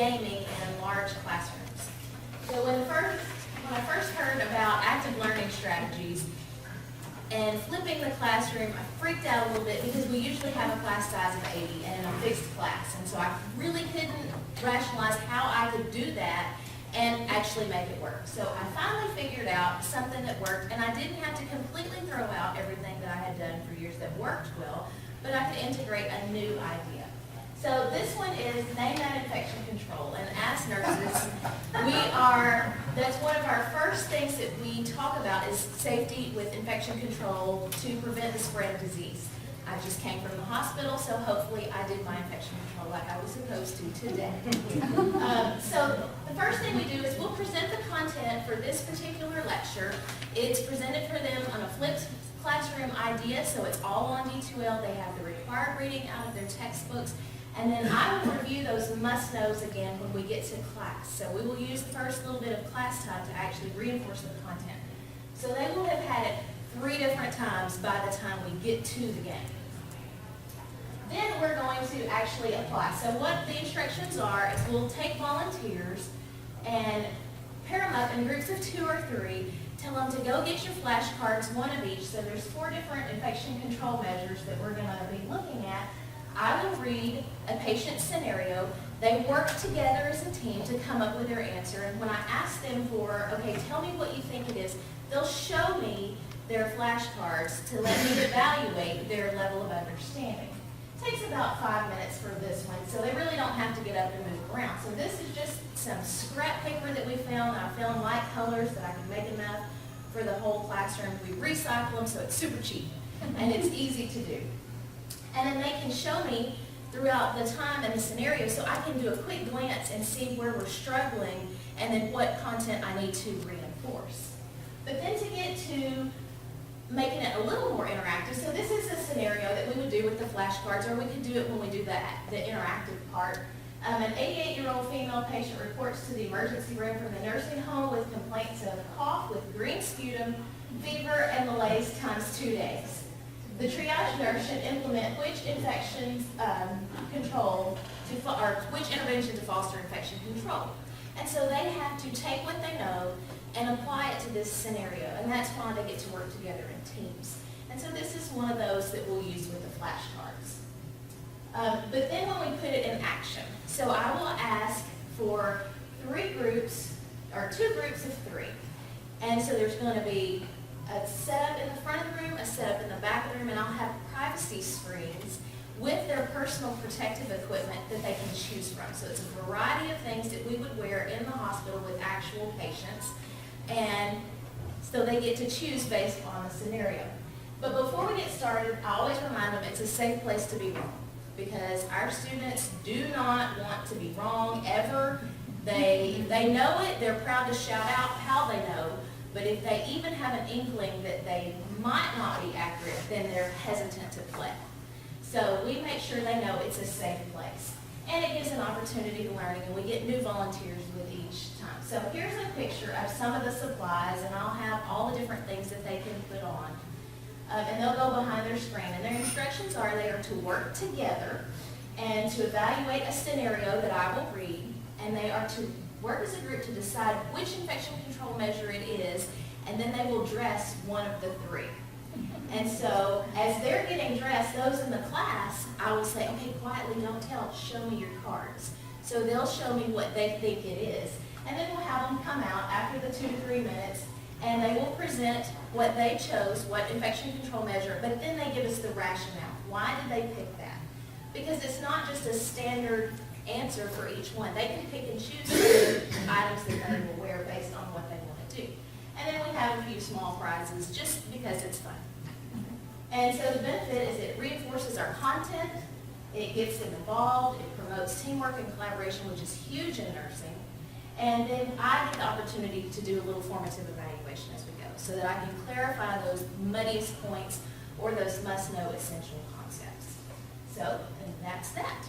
gaming in large classrooms. So when I first heard about active learning strategies and flipping the classroom, I freaked out a little bit because we usually have a class size of 80 and in a fixed class. And so I really couldn't rationalize how I could do that and actually make it work. So I finally figured out something that worked, and I didn't have to completely throw out everything that I had done for years that worked well, but I could integrate a new idea. So this one is name that infection control, and as nurses, that's one of our first things that we talk about is safety with infection control to prevent the spread of disease. I just came from the hospital, so hopefully I did my infection control like I was supposed to today. So the first thing we do is we'll present the content for this particular lecture. It's presented for them on a flipped classroom idea, so it's all on D2L. They have the required reading out of their textbooks, and then I will review those must-knows again when we get to class. So we will use the first little bit of class time to actually reinforce the content. So they will have had it 3 different times by the time we get to the game. Then we're going to actually apply. So what the instructions are is we'll take volunteers and pair them up in groups of 2 or 3, tell them to go get your flashcards, 1 of each. So there's 4 different infection control measures that we're going to be looking at. I will read a patient scenario. They work together as a team to come up with their answer. And when I ask them for, okay, tell me what you think it is, they'll show me their flashcards to let me evaluate their level of understanding. It takes about 5 minutes for this one, so they really don't have to get up and move around. So this is just some scrap paper that we found. I found light colors that I can make enough for the whole classroom. We recycle them, so it's super cheap, and it's easy to do. And then they can show me throughout the time and the scenario, so I can do a quick glance and see where we're struggling and then what content I need to reinforce. But then to get to making it a little more interactive, so this is a scenario that we would do with the flashcards, or we could do it when we do the interactive part. An 88-year-old female patient reports to the emergency room from the nursing home with complaints of cough with green sputum, fever, and malaise times 2 days. The triage nurse should implement which infections control or which intervention to foster infection control. And so they have to take what they know and apply it to this scenario, and that's why they get to work together in teams. And so this is one of those that we'll use with the flashcards. But then when we put it in action, so I will ask for 3 groups, or 2 groups of 3. And so there's going to be a setup in the front of the room, a setup in the back of the room, and I'll have privacy screens with their personal protective equipment that they can choose from. So it's a variety of things that we would wear in the hospital with actual patients, and so they get to choose based on the scenario. But before we get started, I always remind them it's a safe place to be wrong, because our students do not want to be wrong ever. They know it, they're proud to shout out how they know, but if they even have an inkling that they might not be accurate, then they're hesitant to play. So we make sure they know it's a safe place. And it gives an opportunity to learning, and we get new volunteers with each time. So here's a picture of some of the supplies, and I'll have all the different things that they can put on. And they'll go behind their screen. And their instructions are they are to work together and to evaluate a scenario that I will read, and they are to work as a group to decide which infection control measure it is, and then they will dress one of the 3. And so as they're getting dressed, those in the class, I will say, okay, quietly, don't tell, show me your cards. So they'll show me what they think it is. And then we'll have them come out after the 2 to 3 minutes, and they will present what they chose, what infection control measure, but then they give us the rationale. Why did they pick that? Because it's not just a standard answer for each one. They can pick and choose the items that they will wear based on what they want to do. And then we have a few small prizes just because it's fun. And so the benefit is it reinforces our content, it gets them involved, it promotes teamwork and collaboration, which is huge in nursing. And then I get the opportunity to do a little formative evaluation as we go, so that I can clarify those muddiest points or those must-know essential concepts. So, and that's that.